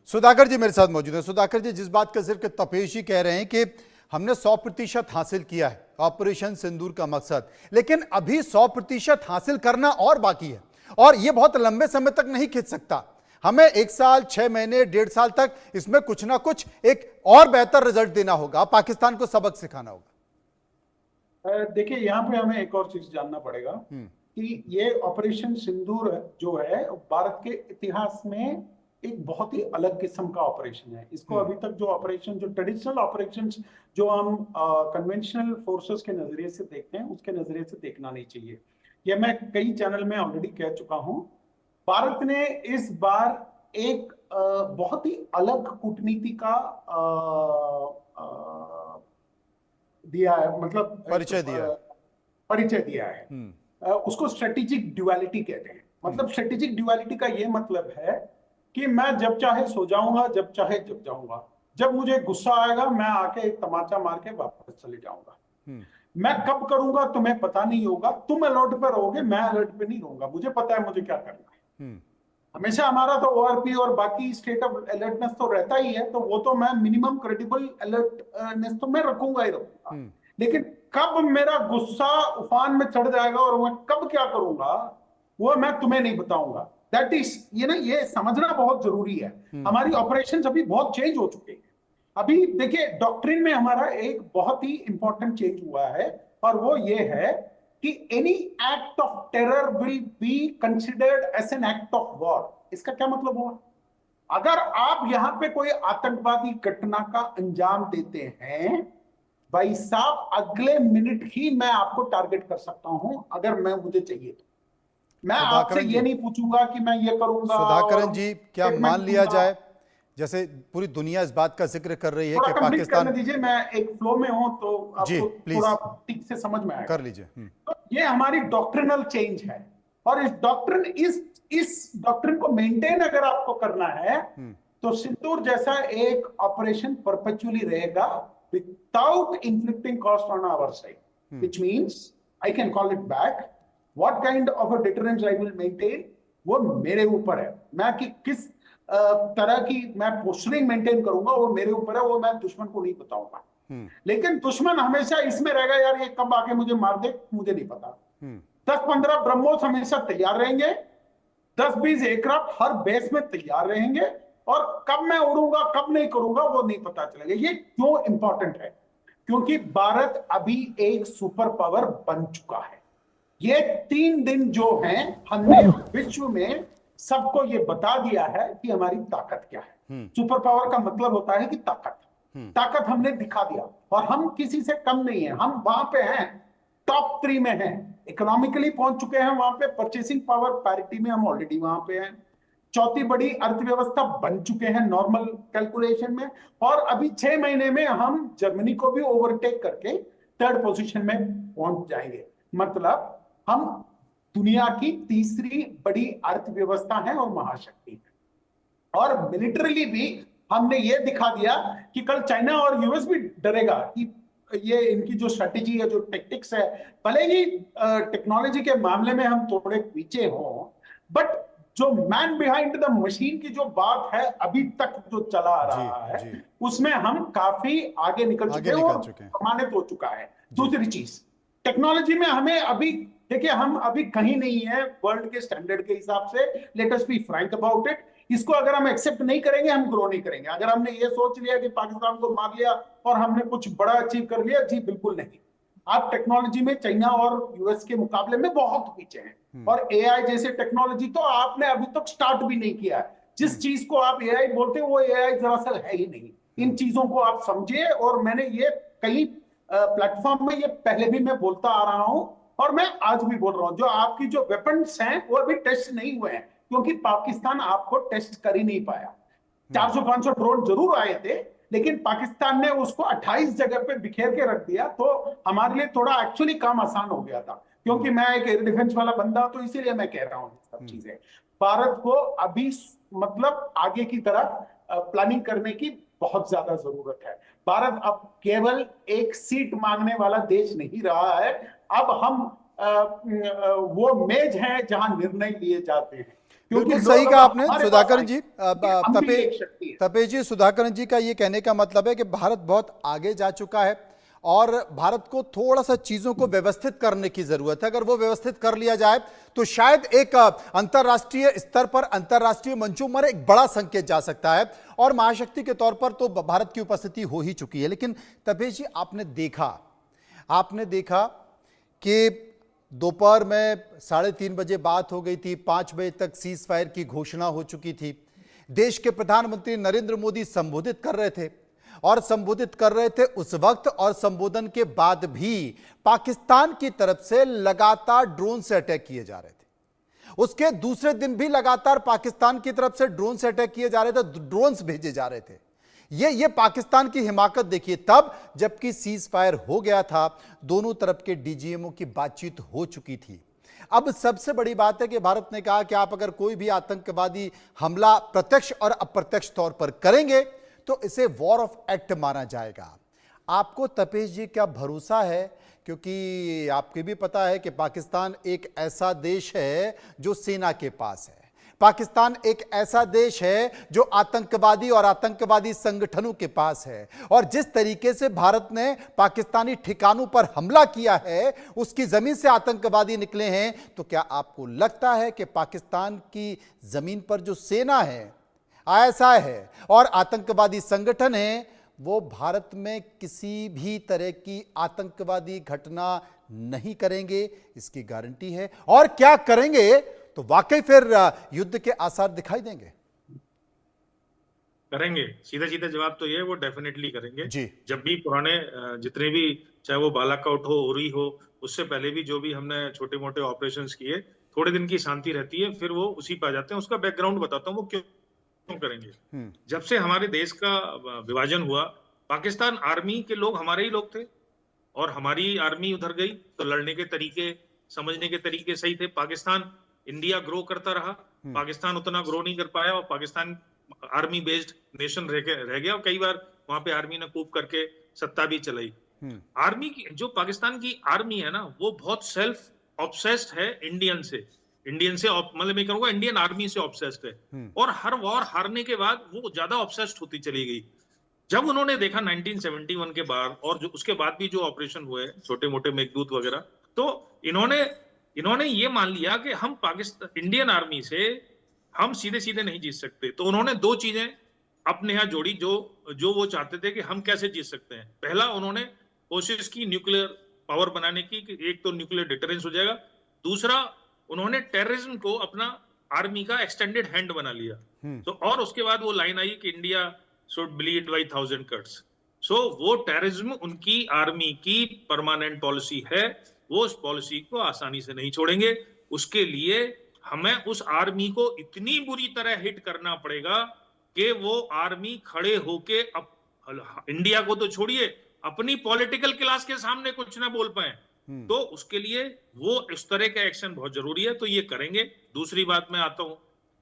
सुधाकर जी मेरे साथ मौजूद हैं। सुधाकर जी, जिस बात का जिक्र तपेश जी कह रहे हैं कि हमने 100% हासिल किया है ऑपरेशन सिंदूर का मकसद, लेकिन अभी 100% हासिल करना और बाकी है और यह बहुत लंबे समय तक नहीं खिंच सकता। हमें 1 साल, 6 महीने, 1.5 साल तक इसमें कुछ ना कुछ एक और बेहतर रिजल्ट देना होगा, पाकिस्तान को सबक सिखाना होगा। देखिए, यहाँ पे हमें एक और चीज जानना पड़ेगा कि ये ऑपरेशन सिंदूर जो है भारत के इतिहास में एक बहुत ही अलग किस्म का ऑपरेशन है। इसको अभी तक जो ऑपरेशन, जो ट्रेडिशनल ऑपरेशन जो हम कन्वेंशनल फोर्सेस के नजरिए से देखते हैं, उसके नजरिए से देखना नहीं चाहिए। ये मैं कई चैनल में ऑलरेडी कह चुका हूं। भारत ने इस बार एक बहुत ही अलग कूटनीति का दिया है, मतलब परिचय दिया है। उसको स्ट्रेटेजिक ड्युअलिटी कहते हैं। मतलब स्ट्रेटेजिक ड्युअलिटी का ये मतलब है कि मैं जब चाहे सो जाऊंगा, जब चाहे जब जाऊंगा, जब मुझे गुस्सा आएगा मैं आके एक तमाचा मार के वापस चले जाऊंगा। मैं कब करूंगा तुम्हें पता नहीं होगा, तुम अलर्ट पर रहोगे, मैं अलर्ट पे नहीं रहूंगा, मुझे पता है मुझे क्या करना है। हमेशा हमारा तो ओआरपी और बाकी स्टेट ऑफ अलर्टनेस तो रहता ही है, तो वो तो मैं मिनिमम क्रेडिबल अलर्टनेस तो मैं रखूंगा ही रखूंगा। लेकिन कब मेरा गुस्सा उफान में चढ़ जाएगा और मैं कब क्या करूंगा वो मैं तुम्हें नहीं बताऊंगा। दैट इज ये समझना बहुत जरूरी है। हमारी ऑपरेशंस अभी बहुत चेंज हो चुके हैं। अभी देखिए, डॉक्ट्रिन में हमारा एक बहुत ही इंपॉर्टेंट चेंज हुआ है और वो ये है कि any act of terror will be considered as an act of war. इसका क्या मतलब हुआ? अगर आप यहां पे कोई आतंकवादी घटना का अंजाम देते हैं, भाई साहब, अगले मिनट ही मैं आपको टारगेट कर सकता हूं अगर मुझे चाहिए तो। मैं आपसे ये नहीं पूछूंगा कि मैं ये करूंगा। सुधाकरन जी, क्या मान लिया जाए, जैसे पूरी दुनिया इस बात का जिक्र कर रही है कि पाकिस्तान, दीजिए, मैं एक फ्लो में हूं तो आपको थोड़ा ठीक से समझ में आएगा, कर लीजिए। तो ये हमारी डॉक्ट्रिनल चेंज है और इस डॉक्ट्रिन को मेंटेन अगर आपको करना है तो सिंदूर जैसा एक ऑपरेशन परपेचुअली रहेगा without inflicting cost on our side, which means I can call it back. What kind of a deterrence I will maintain वो मेरे ऊपर है। मैं कि किस तरह की मैं पोस्चरिंग मेंटेन करूंगा वो मेरे ऊपर है, वो मैं दुश्मन को नहीं बताऊंगा। लेकिन दुश्मन हमेशा इसमें रहेगा, यार ये कब आके मुझे मार दे मुझे नहीं पता। 10-15 ब्रह्मोस हमेशा तैयार रहेंगे, 10-20 एयरक्राफ्ट हर बेस में तैयार रहेंगे और कब मैं उड़ूंगा कब नहीं करूंगा वो नहीं पता चलेगा। ये क्यों इंपॉर्टेंट है? क्योंकि भारत अभी एक सुपर पावर बन चुका है। ये 3 दिन जो हैं हमने विश्व में सबको ये बता दिया है कि हमारी ताकत क्या है। सुपर पावर का मतलब होता है कि ताकत हमने दिखा दिया और हम किसी से कम नहीं है। हम वहां पे हैं, टॉप 3 में हैं, इकोनॉमिकली पहुंच चुके हैं वहां पे, परचेसिंग पावर पैरिटी में हम ऑलरेडी वहां पे हैं, चौथी बड़ी अर्थव्यवस्था बन चुके हैं नॉर्मल कैलकुलेशन में, और अभी 6 महीने में हम जर्मनी को भी ओवरटेक करके 3rd पोजीशन में पहुंच जाएंगे। मतलब हम दुनिया की तीसरी बड़ी अर्थव्यवस्था है और महाशक्ति है। और मिलिटरीली भी हमने ये दिखा दिया कि कल चाइना और यूएस भी डरेगा कि ये इनकी जो स्ट्रेटेजी है, जो टेक्टिक्स है, भले ही टेक्नोलॉजी के मामले में हम थोड़े पीछे हों, बट जो मैन बिहाइंड द मशीन की जो बात है अभी तक जो चला आ रहा है उसमें हम काफी आगे निकल चुके हैं और प्रमाणित हो चुका है। दूसरी चीज, टेक्नोलॉजी में हमें अभी देखिए, हम अभी कहीं नहीं है वर्ल्ड के स्टैंडर्ड के हिसाब से। Let us be frank about it. इसको अगर हम एक्सेप्ट नहीं करेंगे हम ग्रो नहीं करेंगे। अगर हमने ये सोच लिया कि पाकिस्तान को मार लिया और हमने कुछ बड़ा अचीव कर लिया, जी बिल्कुल नहीं। आप टेक्नोलॉजी में चाइना और यूएस के मुकाबले में बहुत पीछे हैं और एआई जैसे टेक्नोलॉजी तो आपने अभी तक स्टार्ट भी नहीं किया है। जिस चीज को आप एआई बोलते हैं वो एआई दरअसल है ही नहीं। इन चीजों को आप समझिए, और मैंने ये कई प्लेटफॉर्म में ये पहले भी मैं बोलता आ रहा हूं और मैं आज भी बोल रहा हूं, जो आपकी जो वेपन्स हैं वो अभी टेस्ट नहीं हुए हैं क्योंकि पाकिस्तान आपको टेस्ट कर ही नहीं पाया। 400-500 ड्रोन जरूर आए थे लेकिन पाकिस्तान ने उसको 28 जगह पे बिखेर के रख दिया, तो हमारे लिए थोड़ा एक्चुअली काम आसान हो गया था। क्योंकि मैं एक एयर डिफेंस वाला बंदा, तो इसीलिए मैं कह रहा हूं सब चीजें। भारत को अभी मतलब आगे की तरफ प्लानिंग करने की बहुत ज्यादा जरूरत है। भारत अब केवल एक सीट मांगने वाला देश नहीं रहा है, अब हम वो मेज हैं जहां निर्णय लिए जाते हैं। क्योंकि बिल्कुल सही लोग कहा अब आपने हमारे पास सुधाकरन आए जी। कि हम भी एक शक्ति है। तपेश जी, सुधाकरन जी का ये कहने का मतलब है कि भारत बहुत आगे जा चुका है और भारत को थोड़ा सा चीजों को व्यवस्थित करने की जरूरत है। अगर वो व्यवस्थित कर लिया जाए तो शायद एक अंतर्राष्ट्रीय स्तर पर, अंतर्राष्ट्रीय मंचों पर एक बड़ा संकेत जा सकता है और महाशक्ति के तौर पर तो भारत की उपस्थिति हो ही चुकी है। लेकिन तपेश जी, आपने देखा कि दोपहर में 3:30 बजे बात हो गई थी, 5 बजे तक सीज फायर की घोषणा हो चुकी थी। देश के प्रधानमंत्री नरेंद्र मोदी संबोधित कर रहे थे और संबोधित कर रहे थे उस वक्त, और संबोधन के बाद भी पाकिस्तान की तरफ से लगातार ड्रोन से अटैक किए जा रहे थे। उसके दूसरे दिन भी लगातार पाकिस्तान की तरफ से ड्रोन से अटैक किए जा रहे थे, ड्रोन्स भेजे जा रहे थे। ये पाकिस्तान की हिमाकत देखिए, तब जबकि सीज फायर हो गया था, दोनों तरफ के डीजीएमओ की बातचीत हो चुकी थी। अब सबसे बड़ी बात है कि भारत ने कहा कि आप अगर कोई भी आतंकवादी हमला प्रत्यक्ष और अप्रत्यक्ष तौर पर करेंगे तो इसे वॉर ऑफ एक्ट माना जाएगा। आपको तपेश जी क्या भरोसा है, क्योंकि आपको भी पता है कि पाकिस्तान एक ऐसा देश है जो सेना के पास है, पाकिस्तान एक ऐसा देश है जो आतंकवादी और आतंकवादी संगठनों के पास है, और जिस तरीके से भारत ने पाकिस्तानी ठिकानों पर हमला किया है, उसकी जमीन से आतंकवादी निकले हैं, तो क्या आपको लगता है कि पाकिस्तान की जमीन पर जो सेना है, आईएसआई है और आतंकवादी संगठन है, वो भारत में किसी भी तरह की आतंकवादी घटना नहीं करेंगे? इसकी गारंटी है। और क्या करेंगे तो वाकई फिर युद्ध के आसार दिखाई देंगे? करेंगे, सीधा सीधा जवाब तो ये है, वो डेफिनेटली करेंगे जी। जब भी पुराने जितने भी, चाहे वो बालाकोट हो, उरी हो, उससे पहले भी जो भी हमने छोटे मोटे ऑपरेशंस किए, थोड़े दिन की शांति रहती है, फिर वो उसी पे आ जाते हैं। उसका बैकग्राउंड बताता हूँ वो क्यों करेंगे। जब से हमारे देश का विभाजन हुआ, पाकिस्तान आर्मी के लोग हमारे ही लोग थे और हमारी आर्मी उधर गई तो लड़ने के तरीके, समझने के तरीके सही थे। पाकिस्तान, इंडिया ग्रो करता रहा, पाकिस्तान उतना ग्रो नहीं कर पाया और पाकिस्तान आर्मी बेस्ड नेशन रह गया और कई बार वहां पे आर्मी ने कूप करके सत्ता भी चलाई। आर्मी की, जो पाकिस्तान की आर्मी है ना, वो बहुत सेल्फ ऑब्सेस्ड है इंडियन से मतलब मैं कहूंगा इंडियन आर्मी से ऑब्सेस्ड है, और हर वॉर हारने के बाद वो ज्यादा ऑब्सेस्ड होती चली गई। जब उन्होंने देखा 1971 के बाद और जो उसके बाद भी जो ऑपरेशन हुए छोटे मोटे मेघदूत वगैरह, तो इन्होंने ये मान लिया कि हम पाकिस्तान इंडियन आर्मी से हम सीधे सीधे नहीं जीत सकते। तो उन्होंने दो चीजें अपने यहाँ जोड़ी जो वो चाहते थे कि हम कैसे जीत सकते हैं। पहला, उन्होंने कोशिश की न्यूक्लियर पावर बनाने की, कि एक तो न्यूक्लियर डिटरेंस हो जाएगा। दूसरा, उन्होंने टेररिज्म को अपना आर्मी का एक्सटेंडेड हैंड बना लिया। तो और उसके बाद वो लाइन आई कि India should bleed by 1000 cuts. So वो टेररिज्म उनकी आर्मी की परमानेंट पॉलिसी है, वो उस पॉलिसी को आसानी से नहीं छोड़ेंगे। उसके लिए हमें उस आर्मी को इतनी बुरी तरह हिट करना पड़ेगा कि वो आर्मी खड़े होके इंडिया को तो छोड़िए, अपनी पॉलिटिकल क्लास के सामने कुछ ना बोल पाए। तो उसके लिए वो इस तरह का एक्शन बहुत जरूरी है, तो ये करेंगे। दूसरी बात मैं आता हूं,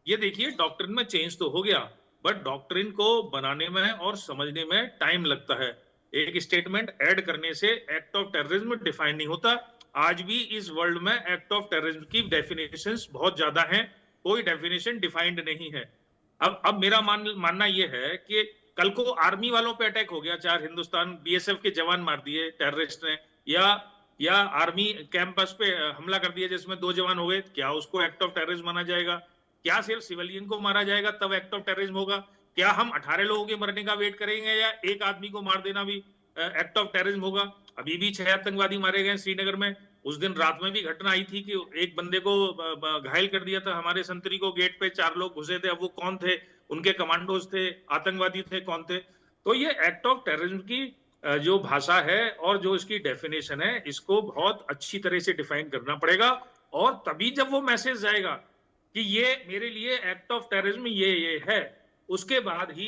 ये देखिए डॉक्ट्रिन में चेंज तो हो गया, बट डॉक्ट्रिन को बनाने में और समझने में टाइम लगता है। एक स्टेटमेंट ऐड करने से एक्ट ऑफ टेररिज्म डिफाइन नहीं होता। आज भी इस वर्ल्ड में एक्ट ऑफ टेररिज्म की डेफिनेशंस बहुत ज्यादा हैं, कोई डेफिनेशन डिफाइंड नहीं है। अब मेरा मानना यह है कि कल को आर्मी वालों पे अटैक हो गया, चाहे हिंदुस्तान बीएसएफ के जवान मार दिए टेररिस्ट ने, या आर्मी कैंपस पे हमला कर दिया जिसमें 2 जवान हो गए, क्या उसको एक्ट ऑफ टेररिज्म माना जाएगा? क्या सिर्फ सिविलियन को मारा जाएगा तब एक्ट ऑफ टेररिज्म होगा? क्या हम 18 लोगों के मरने का वेट करेंगे या एक आदमी को मार देना भी एक्ट ऑफ टेररिज्म होगा? अभी भी 6 आतंकवादी मारे गए श्रीनगर में। उस दिन रात में भी घटना आई थी कि एक बंदे को घायल कर दिया था हमारे संतरी को, गेट पे 4 लोग घुसे थे। अब वो कौन थे? उनके कमांडोज थे, आतंकवादी थे, कौन थे? तो ये एक्ट ऑफ टेररिज्म की जो भाषा है और जो इसकी डेफिनेशन है, इसको बहुत अच्छी तरह से डिफाइन करना पड़ेगा। और तभी जब वो मैसेज जाएगा कि ये मेरे लिए एक्ट ऑफ टेररिज्म ये है, उसके बाद ही